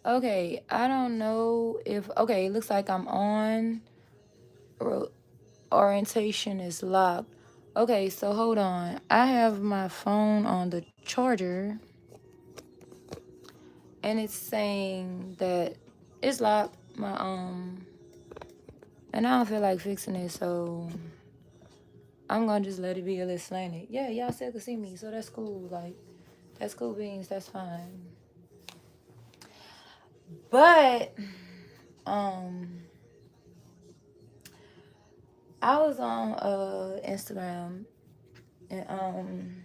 Okay, I don't know if. Okay, it looks like I'm on. Ro- Orientation is locked. Okay, so hold on. I have my phone on the charger and it's saying that it's locked. And I don't feel like fixing it, so I'm gonna just let it be a little slanted. Yeah, y'all still can see me, so that's cool. Like, that's cool beans, that's fine. But, um, I was on Instagram and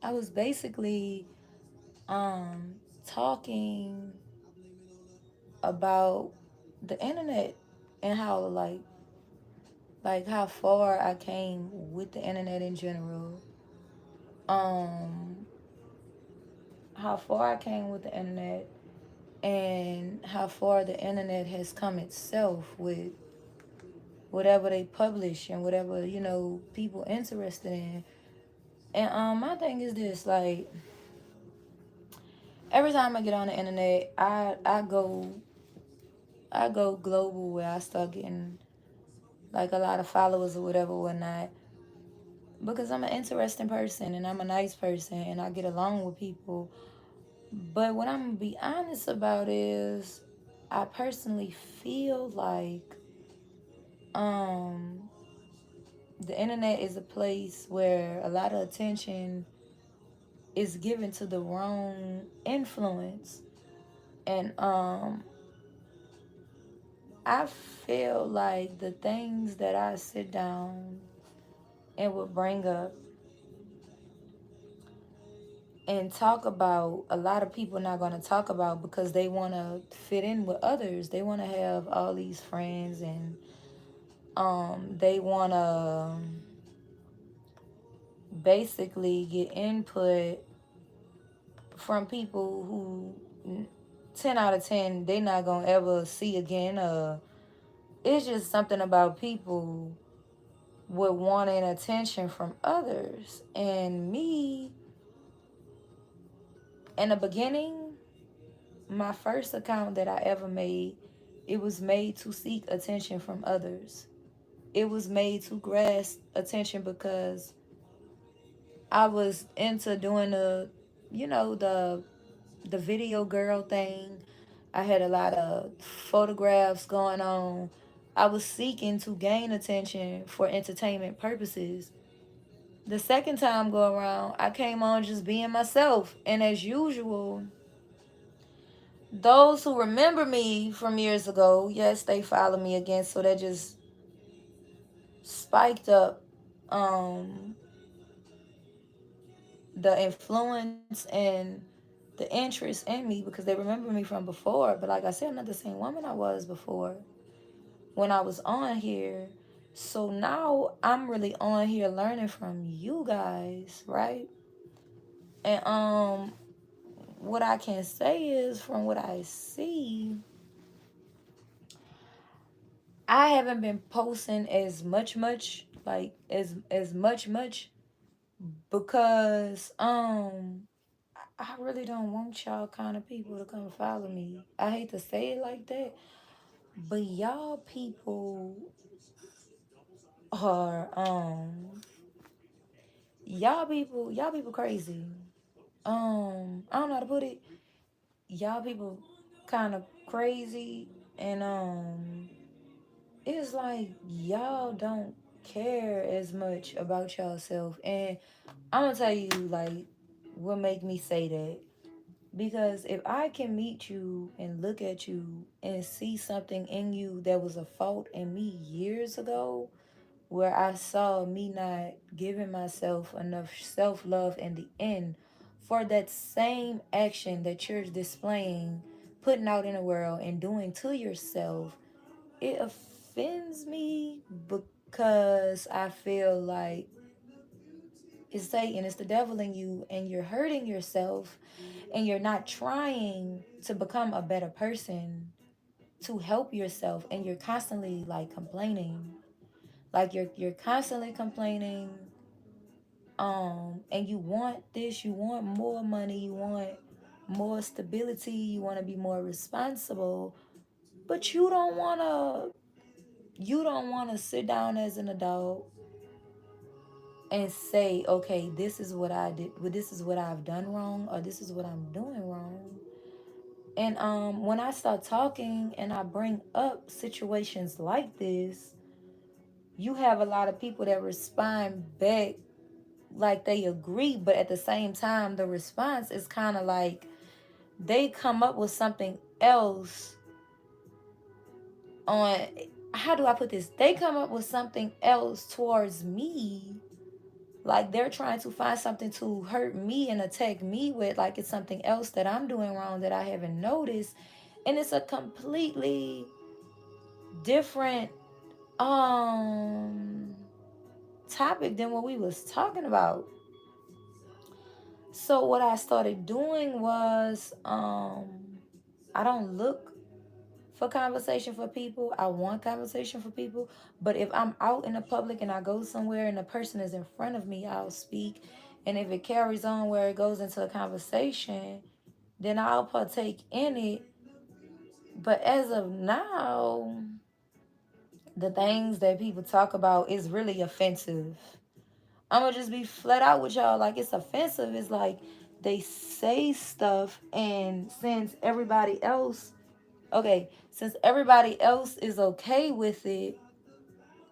I was basically um talking about the internet and how like how far I came with the internet in general. Um how far I came with the internet and how far the internet has come itself with whatever they publish and whatever, people interested in. And my thing is this, like every time I get on the internet, I go global where I start getting like a lot of followers or whatever, whatnot, because I'm an interesting person and I'm a nice person and I get along with people. But what I'm gonna be honest about is I personally feel like um the internet is a place where a lot of attention is given to the wrong influence. And I feel like the things that I sit down and would bring up and talk about, a lot of people not going to talk about because they want to fit in with others. They want to have all these friends and they want to basically get input from people who 10 out of 10 they not going to ever see again. It's just something about people with wanting attention from others. And me, in the beginning, my first account that I ever made, it was made to seek attention from others. It was made to grasp attention because I was into doing the video girl thing. I had a lot of photographs going on. I was seeking to gain attention for entertainment purposes. The second time go around, I came on just being myself. And as usual, those who remember me from years ago, yes, they follow me again. So that just spiked up um, the influence and the interest in me because they remember me from before. But like I said, I'm not the same woman I was before when I was on here. So now I'm really on here learning from you guys, right? And what I can say is from what I see, I haven't been posting as much like as much because I really don't want y'all kind of people to come follow me. I hate to say it like that, but are y'all people crazy. I don't know how to put it. Y'all people kind of crazy, and it's like y'all don't care as much about yourself. And I'm gonna tell you like what make me say that. Because if I can meet you and look at you and see something in you that was a fault in me years ago, where I saw me not giving myself enough self love in the end for that same action that you're displaying, putting out in the world, and doing to yourself, it offends me because I feel like it's Satan, it's the devil in you, and you're hurting yourself and you're not trying to become a better person to help yourself, and you're constantly like complaining. Like you're constantly complaining, and you want this, you want more money, you want more stability, you want to be more responsible, but you don't want to sit down as an adult and say, okay, this is what I did, well, this is what I've done wrong, or this is what I'm doing wrong. And when I start talking and I bring up situations like this, you have a lot of people that respond back like they agree, but at the same time, the response is kind of like they come up with something else on, how do I put this? They come up with something else towards me. Like they're trying to find something to hurt me and attack me with, like it's something else that I'm doing wrong that I haven't noticed. And it's a completely different um topic than what we was talking about. So what I started doing was I don't look for conversation for people. I want conversation for people. But if I'm out in the public and I go somewhere and the person is in front of me, I'll speak. And if it carries on where it goes into a conversation, then I'll partake in it. But as of now, the things that people talk about is really offensive. I'm gonna just be flat out with y'all. Like, it's offensive. It's like they say stuff, and since everybody else is okay with it,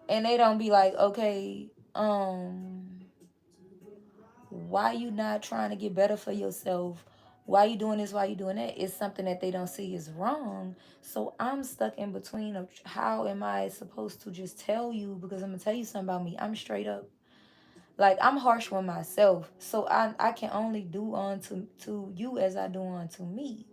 and they don't be like, okay, why you not trying to get better for yourself? Why you doing this? Why you doing that? It's something that they don't see is wrong. So I'm stuck in between of how am I supposed to just tell you, because I'm gonna tell you something about me. I'm straight up. Like, I'm harsh with myself. So I can only do to you as I do unto me.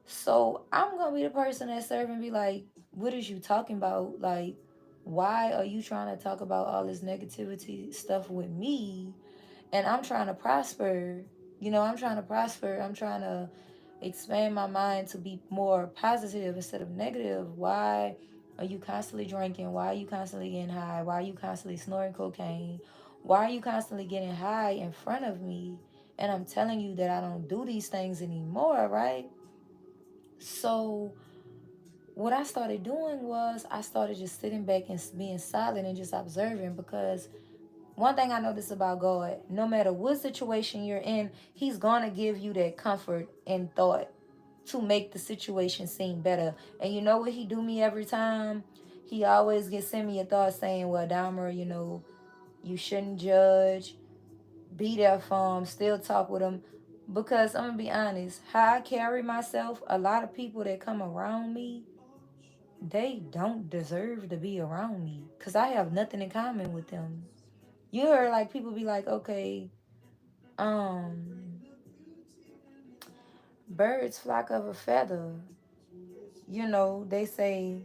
So I'm gonna be the person that serve and be like, what is you talking about? Like, why are you trying to talk about all this negativity stuff with me? And I'm trying to prosper. I'm trying to prosper. I'm trying to expand my mind to be more positive instead of negative. Why are you constantly drinking? Why are you constantly getting high? Why are you constantly snorting cocaine? Why are you constantly getting high in front of me? And I'm telling you that I don't do these things anymore, right? So what I started doing was I started just sitting back and being silent and just observing, because one thing I noticed about God, no matter what situation you're in, He's gonna give you that comfort and thought to make the situation seem better. And you know what He do me every time? He always gets send me a thought saying, well, Dahmer, you shouldn't judge. Be there for him, still talk with him. Because I'm gonna be honest, how I carry myself, a lot of people that come around me, they don't deserve to be around me. Cause I have nothing in common with them. You heard like people be like, okay, um, birds flock of a feather. They say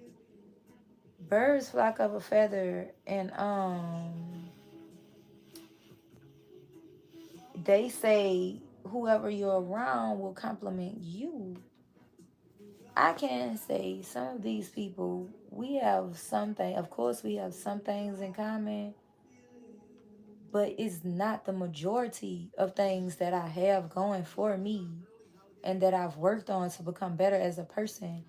birds flock of a feather, and they say whoever you're around will compliment you. I can say some of these people, we have something, of course, we have some things in common, but it's not the majority of things that I have going for me and that I've worked on to become better as a person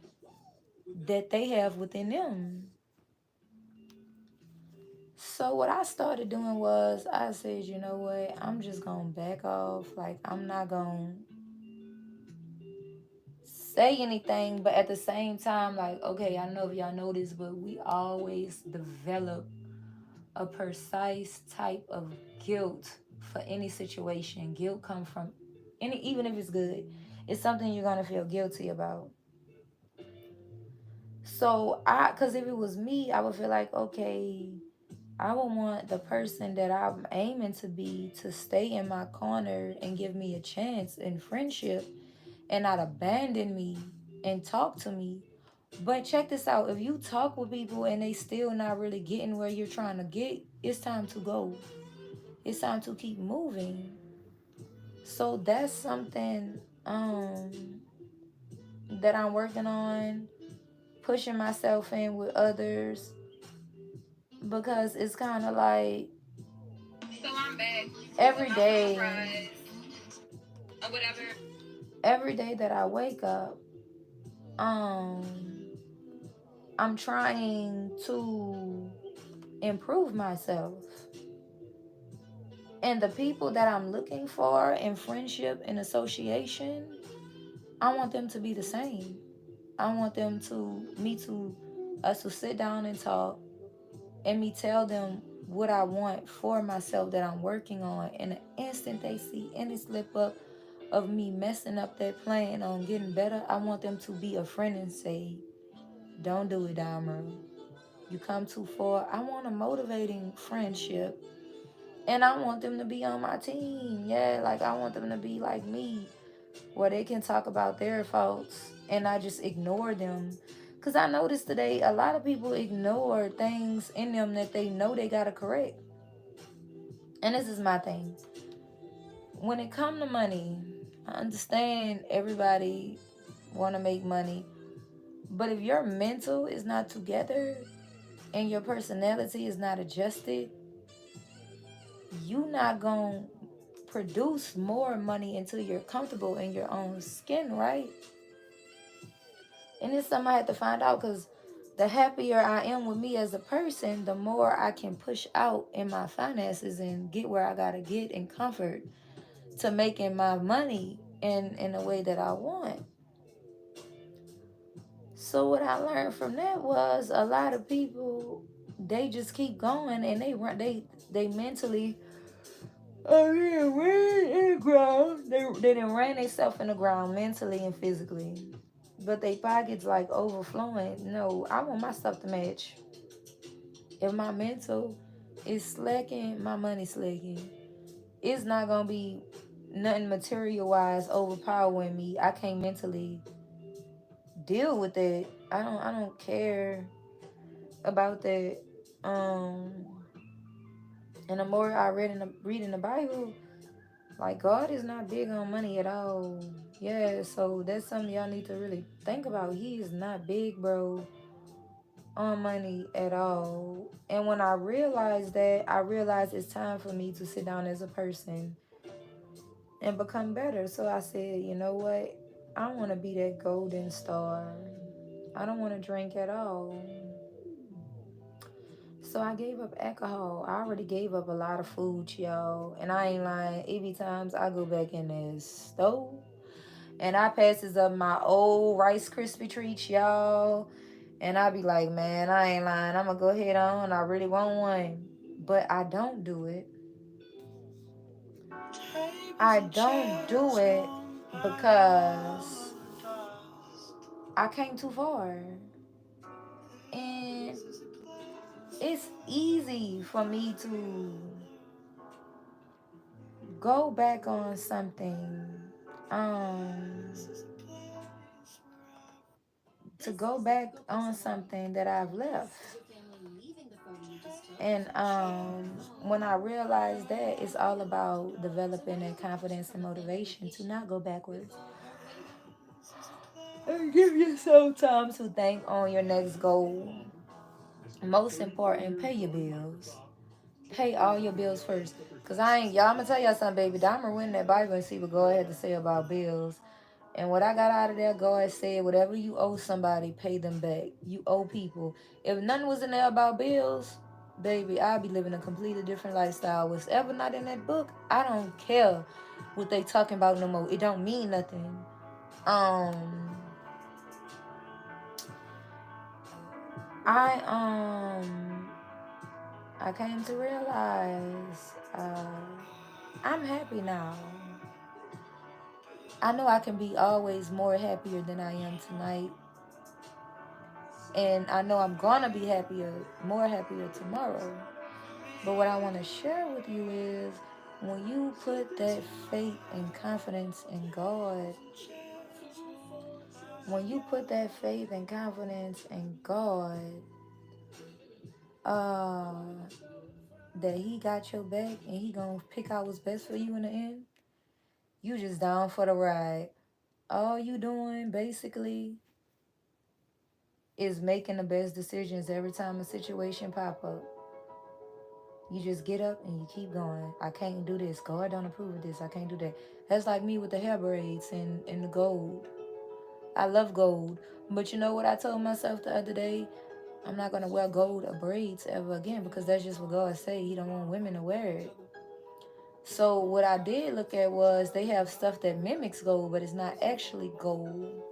that they have within them. So what I started doing was I said, you know what, I'm just gonna back off. Like, I'm not gonna say anything, but at the same time, like, okay, I know if y'all know this, but we always develop a precise type of guilt for any situation. Guilt come from any, even if it's good, it's something you're gonna feel guilty about. So cause if it was me, I would feel like, okay, I would want the person that I'm aiming to be to stay in my corner and give me a chance in friendship and not abandon me and talk to me. But check this out. If you talk with people and they still not really getting where you're trying to get, it's time to go. It's time to keep moving. So that's something that I'm working on, pushing myself in with others, because it's kind of like every day. Every day that I wake up, um, I'm trying to improve myself. And the people that I'm looking for in friendship and association, I want them to be the same. I want them to me to us to sit down and talk and me tell them what I want for myself that I'm working on. And the instant they see any slip up of me messing up that plan on getting better, I want them to be a friend and say, don't do it, Diamira. You come too far. I want a motivating friendship. And I want them to be on my team. Yeah, like I want them to be like me, where they can talk about their faults and I just ignore them. Because I noticed today a lot of people ignore things in them that they know they got to correct. And this is my thing. When it come to money, I understand everybody want to make money. But if your mental is not together and your personality is not adjusted, you not going to produce more money until you're comfortable in your own skin, right? And it's something I had to find out because the happier I am with me as a person, the more I can push out in my finances and get where I gotta get in comfort to making my money in a way that I want. So what I learned from that was a lot of people they just keep going and they mentally yeah, ran in the ground. They didn't ran themselves in the ground mentally and physically. But they pockets like overflowing. No, I want my stuff to match. If my mental is slacking, my money slacking. It's not gonna be nothing material wise overpowering me. I can't mentally deal with it. I don't care about that. Um and the more I read in the Bible, like God is not big on money at all. Yeah, so that's something y'all need to really think about. He is not big, bro, on money at all. And when I realized that, I realized it's time for me to sit down as a person and become better. So I said, you know what? I want to be that golden star. I don't want to drink at all. So I gave up alcohol. I already gave up a lot of food, y'all. And I ain't lying. It be times I go back in this stove and I passes up my old Rice Krispie treats, y'all. And I be like, man, I ain't lying. I'm gonna go ahead on. I really want one. But I don't do it. I don't do it because I came too far. And it's easy for me to go back on something. Um to go back on something that I've left. And when I realized that, it's all about developing that confidence and motivation to not go backwards. And give yourself time to think on your next goal. Most important, pay your bills. Pay all your bills first. Cause I ain't y'all. I'm gonna tell y'all something, baby. I'm gonna read that Bible and see what God had to say about bills. And what I got out of there, God said, whatever you owe somebody, pay them back. You owe people. If nothing was in there about bills, baby, I'd be living a completely different lifestyle. What's ever not in that book, I don't care what they talking about no more. It don't mean nothing. Um, I I came to realize I'm happy now. I know I can be always more happier than I am tonight. And I know I'm gonna be more happier tomorrow. But what I want to share with you is when you put that faith and confidence in God, when you put that faith and confidence in God, uh, that He got your back and He gonna pick out what's best for you in the end, you just down for the ride. All you doing basically is making the best decisions every time a situation pop up. You just get up and you keep going. I can't do this. God don't approve of this. I can't do that. That's like me with the hair braids and the gold. I love gold. But you know what I told myself the other day? I'm not gonna wear gold or braids ever again because that's just what God say. He don't want women to wear it. So what I did look at was they have stuff that mimics gold, but it's not actually gold.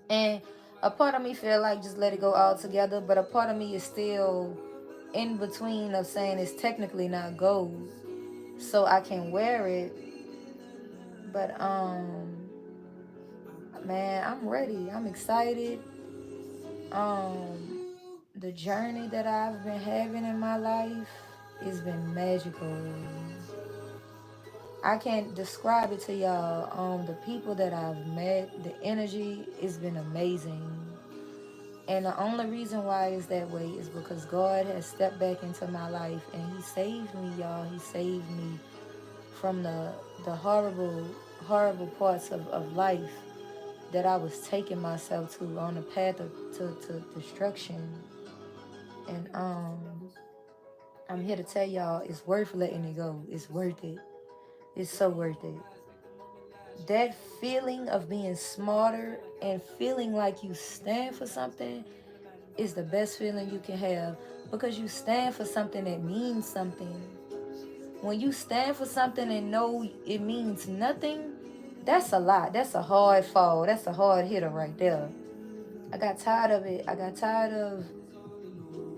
And a part of me feel like just let it go all together, but a part of me is still in between of saying it's technically not gold, so I can wear it. But man, I'm ready. I'm excited. The journey that I've been having in my life has been magical. I can't describe it to y'all. The people that I've met, the energy has been amazing. And the only reason why it's that way is because God has stepped back into my life and He saved me, y'all. He saved me from the horrible parts of life that I was taking myself to on the path to destruction. And I'm here to tell y'all it's worth letting it go. It's worth it. It's so worth it. That feeling of being smarter and feeling like you stand for something is the best feeling you can have because you stand for something that means something. When you stand for something and know it means nothing, that's a lot. That's a hard fall. That's a hard hitter right there. I got tired of it. I got tired of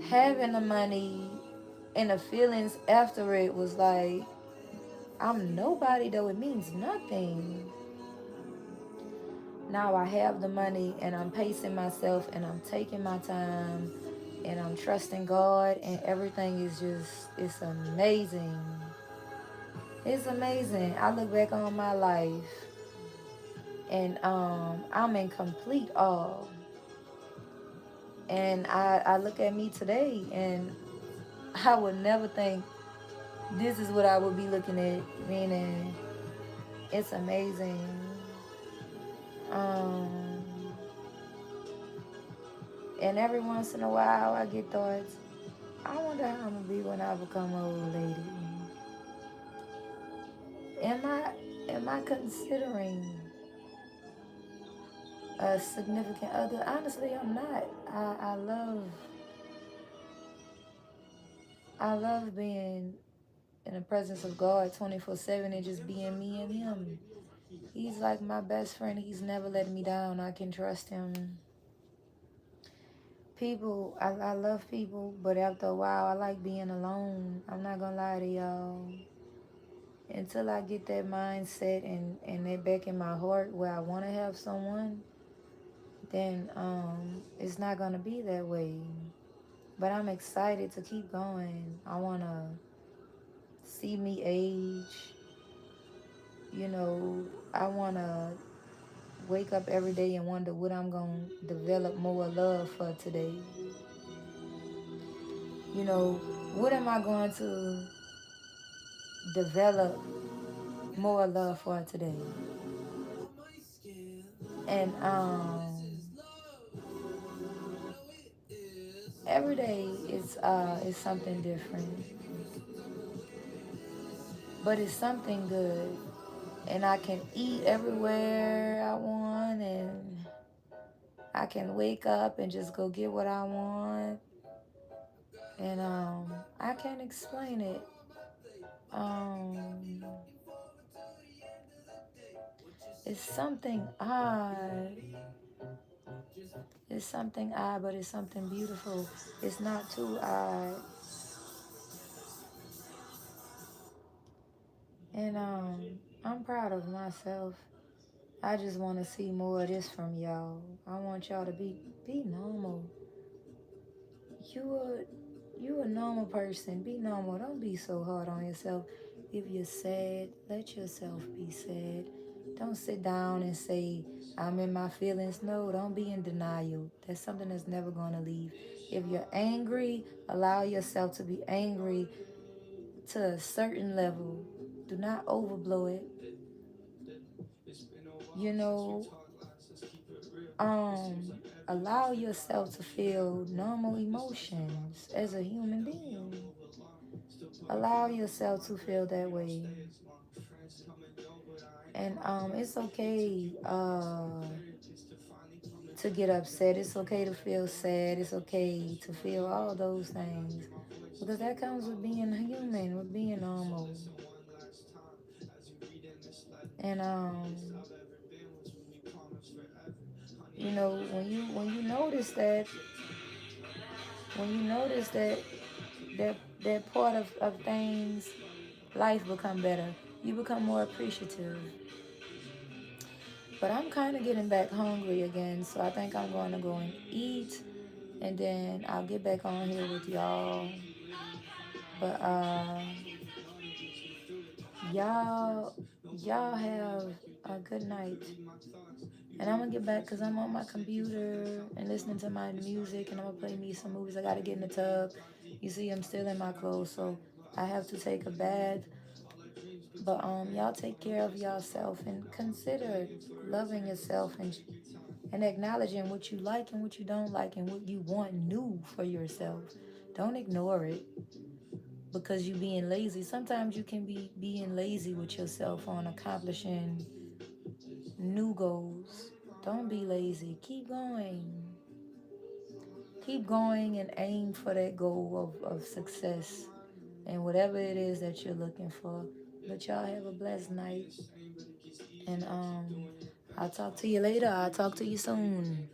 having the money and the feelings after it was like, I'm nobody though. It means nothing. Now I have the money and I'm pacing myself and I'm taking my time and I'm trusting God and everything is just, it's amazing. It's amazing. I look back on my life and I'm in complete awe. And I look at me today and I would never think this is what I would be looking at, meaning it's amazing. Um, and every once in a while I get thoughts, I wonder how I'm gonna be when I become an old lady. Am I am I considering a significant other? Honestly, I'm not. I love being in the presence of God 24/7 and just being me and Him. He's like my best friend. He's never let me down. I can trust Him. People, I love people, but after a while, I like being alone. I'm not gonna lie to y'all. Until I get that mindset and that back in my heart where I want to have someone, then it's not gonna be that way. But I'm excited to keep going. I wanna see me age. You know, I wanna wake up every day and wonder what I'm gonna develop more love for today. You know, what am I going to develop more love for today? And every day it's something different, but it's something good. And I can eat everywhere I want, and I can wake up and just go get what I want. And I can't explain it. Um, it's something odd. It's something odd, but it's something beautiful. It's not too odd. And I'm proud of myself. I just want to see more of this from y'all. I want y'all to be normal. You a normal person. Be normal. Don't be so hard on yourself. If you're sad, let yourself be sad. Don't sit down and say, I'm in my feelings. No, don't be in denial. That's something that's never going to leave. If you're angry, allow yourself to be angry to a certain level. Do not overblow it. You know, allow yourself to feel normal emotions as a human being. Allow yourself to feel that way. And it's okay to get upset. It's okay to feel sad. It's okay to feel all those things. Because that comes with being human, with being normal. And when you notice that that part of things, life become better. You become more appreciative. But I'm kind of getting back hungry again, so I think I'm going to go and eat, and then I'll get back on here with y'all. But y'all y'all have a good night. And I'm gonna get back because I'm on my computer and listening to my music, and I'm gonna play me some movies. I gotta get in the tub. You see, I'm still in my clothes, so I have to take a bath. But y'all take care of yourself and consider loving yourself and acknowledging what you like and what you don't like and what you want new for yourself. Don't ignore it because you being lazy. Sometimes you can be being lazy with yourself on accomplishing new goals. Don't be lazy. Keep going. Keep going and aim for that goal of success and whatever it is that you're looking for. But y'all have a blessed night. And I'll talk to you later. I'll talk to you soon.